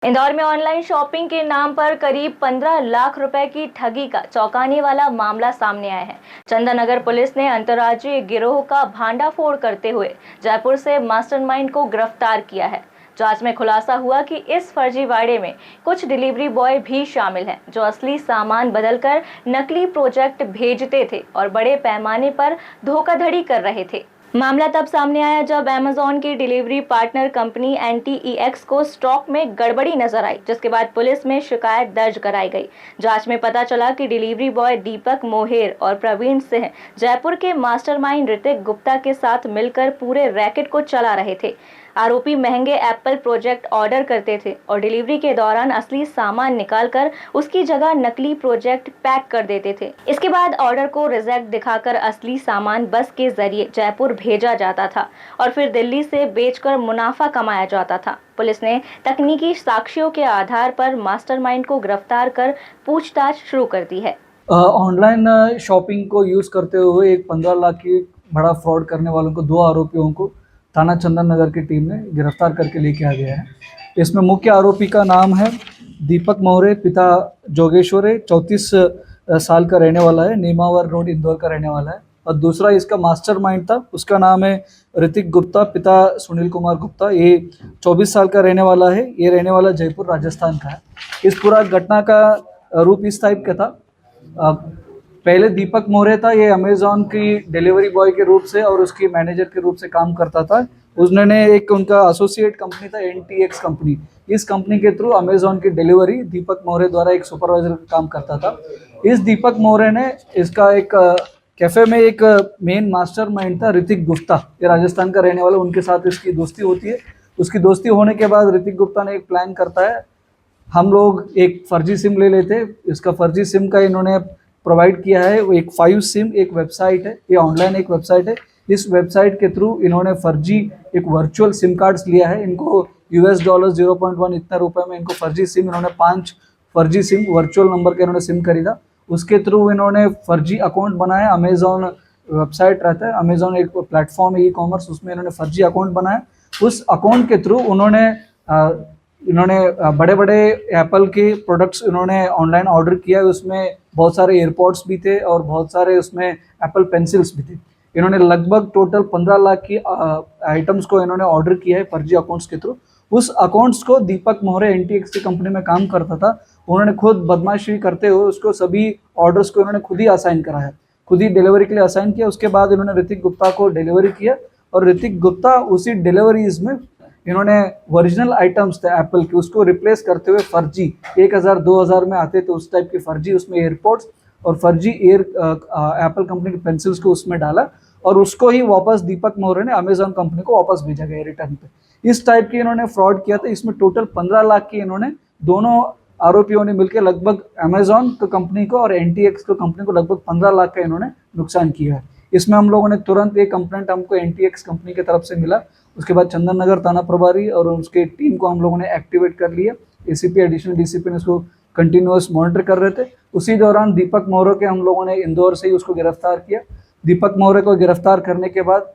इंदौर में online shopping के नाम पर करीब 15 लाख रुपए की ठगी का चौंकाने वाला मामला सामने आया है। चंदननगर पुलिस ने अंतर्राज्यीय गिरोह का भांडाफोड़ करते हुए जयपुर से मास्टरमाइंड को गिरफ्तार किया है। जांच में खुलासा हुआ कि इस फर्जीवाड़े में कुछ डिलीवरी बॉय भी शामिल हैं, जो असली सामान बदलकर नकली प्रोजेक्ट भेजते थे और बड़े पैमाने पर धोखाधड़ी कर रहे थे। मामला तब सामने आया जब अमेज़न की डिलीवरी पार्टनर कंपनी NTEX को स्टॉक में गड़बड़ी नजर आई, जिसके बाद पुलिस में शिकायत दर्ज कराई गई। जांच में पता चला कि डिलीवरी बॉय दीपक मोहेर और प्रवीण सिंह जयपुर के मास्टरमाइंड ऋतिक गुप्ता के साथ मिलकर पूरे रैकेट को चला रहे थे। आरोपी महंगे एप्पल प्रोजेक्ट ऑर्डर करते थे और डिलीवरी के दौरान असली सामान निकालकर उसकी जगह नकली प्रोजेक्ट पैक कर देते थे। इसके बाद ऑर्डर को रिजेक्ट दिखाकर असली सामान बस के जरिए जयपुर भेजा जाता था और फिर दिल्ली से बेचकर मुनाफा कमाया जाता था। पुलिस ने तकनीकी साक्ष्यों के आधार पर मास्टरमाइंड को गिरफ्तार कर पूछताछ शुरू कर दी है। ऑनलाइन शॉपिंग को यूज करते हुए एक 15 लाख की बड़ा फ्रॉड करने वालों को 2 आरोपियों को थाना चंदननगर की टीम ने गिरफ्तार करके लेके आ गया है। इसमें मुख्य आरोपी का नाम है दीपक मोहरे, पिता जोगेश्वर है, 34 साल का रहने वाला है, नीमावर रोड इंदौर का रहने वाला है। और दूसरा इसका मास्टरमाइंड था, उसका नाम है ऋतिक गुप्ता, पिता सुनील कुमार गुप्ता, ये 24 साल का रहने वाला है, ये रहने वाला जयपुर राजस्थान का है। इस पूरा घटना का रूप इस टाइप का था। पहले दीपक मोहरे था, ये अमेज़न की डिलीवरी बॉय के रूप से और उसकी मैनेजर के रूप से काम करता था। उसने एक उनका एसोसिएट कंपनी था NTX कंपनी, इस कंपनी के थ्रू अमेज़न की डिलीवरी दीपक मोहरे द्वारा एक सुपरवाइजर का काम करता था। इस दीपक मोहरे ने इसका एक कैफ़े में एक मेन मास्टरमाइंड था ऋतिक गुप्ता, ये राजस्थान का रहने वाला, उनके साथ इसकी दोस्ती होती है। उसकी दोस्ती होने के बाद ऋतिक गुप्ता ने एक प्लान करता है, हम लोग एक फर्जी सिम ले लेते। इसका फर्जी सिम का इन्होंने प्रोवाइड किया है, वो एक 5 सिम एक वेबसाइट है, ये ऑनलाइन एक वेबसाइट है। इस वेबसाइट के थ्रू इन्होंने फर्जी एक वर्चुअल सिम कार्ड्स लिया है। इनको $0.1 इतना रुपए में इनको फर्जी सिम, इन्होंने 5 फर्जी सिम वर्चुअल नंबर के इन्होंने सिम खरीदा। उसके थ्रू इन्होंने फर्जी अकाउंट बनाया। अमेज़न वेबसाइट रहता है, अमेज़न एक प्लेटफॉर्म है ई-कॉमर्स, उसमें इन्होंने फर्जी अकाउंट बनाया। उस अकाउंट के थ्रू इन्होंने बड़े बड़े एप्पल के प्रोडक्ट्स इन्होंने ऑनलाइन ऑर्डर किया। उसमें बहुत सारे एयरपॉड्स भी थे और बहुत सारे उसमें एप्पल पेंसिल्स भी थे। इन्होंने लगभग टोटल 15 लाख की आइटम्स को इन्होंने ऑर्डर किया है फर्जी अकाउंट्स के थ्रू। उस अकाउंट्स को दीपक मोहरे NTX की कंपनी में काम करता था, उन्होंने खुद बदमाशी करते हुए उसको सभी ऑर्डर्स को इन्होंने खुद ही असाइन कराया, खुद ही डिलीवरी के लिए असाइन किया। उसके बाद इन्होंने ऋतिक गुप्ता को डिलीवरी किया और ऋतिक गुप्ता उसी डिलीवरीज में इन्होंने ओरिजिनल आइटम्स थे एप्पल के, उसको रिप्लेस करते हुए फर्जी 1000-2000 में आते थे उस टाइप की फर्जी, उसमें एयरपोर्ट्स और फर्जी एप्पल कंपनी की पेंसिल्स को उसमें डाला और उसको ही वापस दीपक मोहरे ने अमेज़न कंपनी को वापस भेजा गया रिटर्न पे। इस टाइप की इन्होंने फ्रॉड किया था। इसमें टोटल 15 लाख की इन्होंने दोनों आरोपियों ने मिलकर लगभग अमेज़न को कंपनी को और NTX को कंपनी को लगभग 15 लाख का इन्होंने नुकसान किया है। इसमें हम लोगों ने तुरंत एक कंप्लेंट हमको NTX कंपनी की तरफ से मिला। उसके बाद चंदननगर थाना प्रभारी और उसके टीम को हम लोगों ने एक्टिवेट कर लिया। ACP एडिशनल DCP ने उसको कंटिन्यूअस मॉनिटर कर रहे थे। उसी दौरान दीपक मोहरे के हम लोगों ने इंदौर से ही उसको गिरफ्तार किया। दीपक मोहरे को गिरफ्तार करने के बाद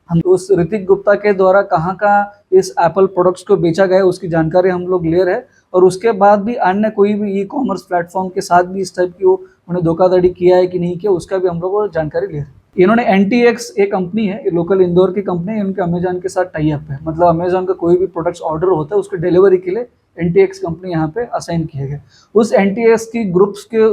हम उस ऋतिक गुप्ता के द्वारा कहाँ कहाँ इस एप्पल प्रोडक्ट्स को बेचा गया उसकी जानकारी हम लोग ले रहे हैं और उसके बाद भी अन्य कोई भी ई-कॉमर्स प्लेटफॉर्म के साथ भी इस टाइप की उन्हें धोखाधड़ी किया है कि नहीं किया, उसका भी हम लोग को जानकारी ले रहे हैं। इन्होंने NTX एक कंपनी है, लोकल इंदौर की कंपनी है, इनके अमेज़न के साथ टाई अप है। मतलब अमेज़न का कोई भी प्रोडक्ट्स ऑर्डर होता है उसके डिलीवरी के लिए NTX कंपनी यहाँ पे असाइन किए गए। उस NTX की ग्रुप्स के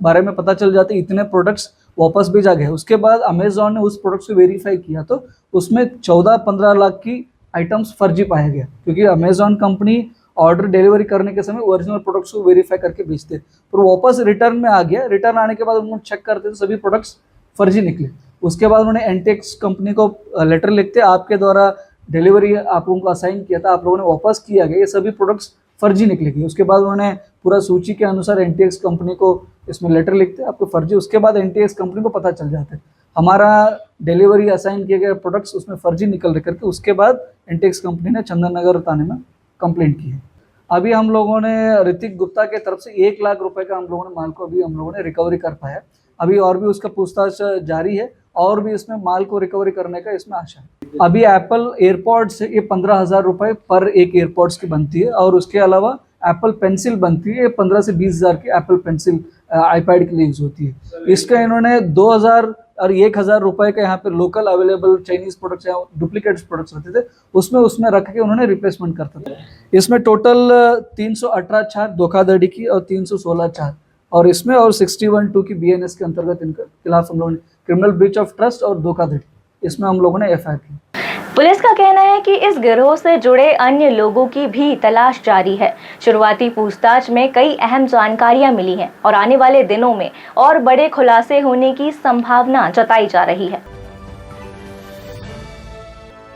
बारे में पता चल जाते इतने प्रोडक्ट्स वापस भेजा गया। उसके बाद अमेज़न ने उस प्रोडक्ट्स को वेरीफाई किया तो उसमें 14-15 लाख की आइटम्स फर्जी पाया गया, क्योंकि अमेज़न कंपनी ऑर्डर डिलीवरी करने के समय ओरिजिनल प्रोडक्ट्स को वेरीफाई करके भेजते, पर वापस रिटर्न में आ गया। रिटर्न आने के बाद उन्होंने चेक करते तो सभी प्रोडक्ट्स फर्जी निकले। उसके बाद उन्होंने NTX कंपनी को लेटर लिखते, आपके द्वारा डिलीवरी आप लोगों को असाइन किया था, आप लोगों ने वापस किया गया, ये सभी प्रोडक्ट्स फर्जी निकलेगी। उसके बाद उन्होंने पूरा सूची के अनुसार NTX कंपनी को इसमें लेटर लिखते आपको फर्जी। उसके बाद NTX कंपनी को पता चल जाता है हमारा डिलीवरी असाइन किए गए प्रोडक्ट्स उसमें फर्जी निकल रहे करके। उसके बाद NTX कंपनी ने चंदननगर थाने में कंप्लेंट की है। अभी हम लोगों ने ऋतिक गुप्ता के तरफ से 1 लाख रुपए का हम लोगों ने माल को अभी हम लोगों ने रिकवरी कर पाया। अभी और भी उसका पूछताछ जारी है और भी इसमें माल को रिकवरी करने का इसमें आशा है। अभी एप्पल एयरपॉड्स ये 15,000 रुपये पर एक एयरपॉड्स की बनती है, और उसके अलावा एप्पल पेंसिल बनती है, ये 15 से 20,000 की एप्पल पेंसिल आईपैड के लिए यूज होती है। इसका इन्होंने 2,000 और 1,000 रुपए के यहाँ पे लोकल अवेलेबल चाइनीज प्रोडक्ट्स या डुप्लीकेट प्रोडक्ट्स रहते थे, उसमें रख के उन्होंने रिप्लेसमेंट करता था। इसमें टोटल 318 चार्ज धोखाधड़ी की और 316 चार्ज, और इसमें और 61(2) की BNS के अंतर्गत इनके खिलाफ हम लोगों ने क्रिमिनल ब्रीच ऑफ ट्रस्ट और धोखाधड़ी, इसमें हम लोगों ने FIR की। पुलिस का कहना है कि इस गिरोह से जुड़े अन्य लोगों की भी तलाश जारी है। शुरुआती पूछताछ में कई अहम जानकारियां मिली हैं और आने वाले दिनों में और बड़े खुलासे होने की संभावना जताई जा रही है।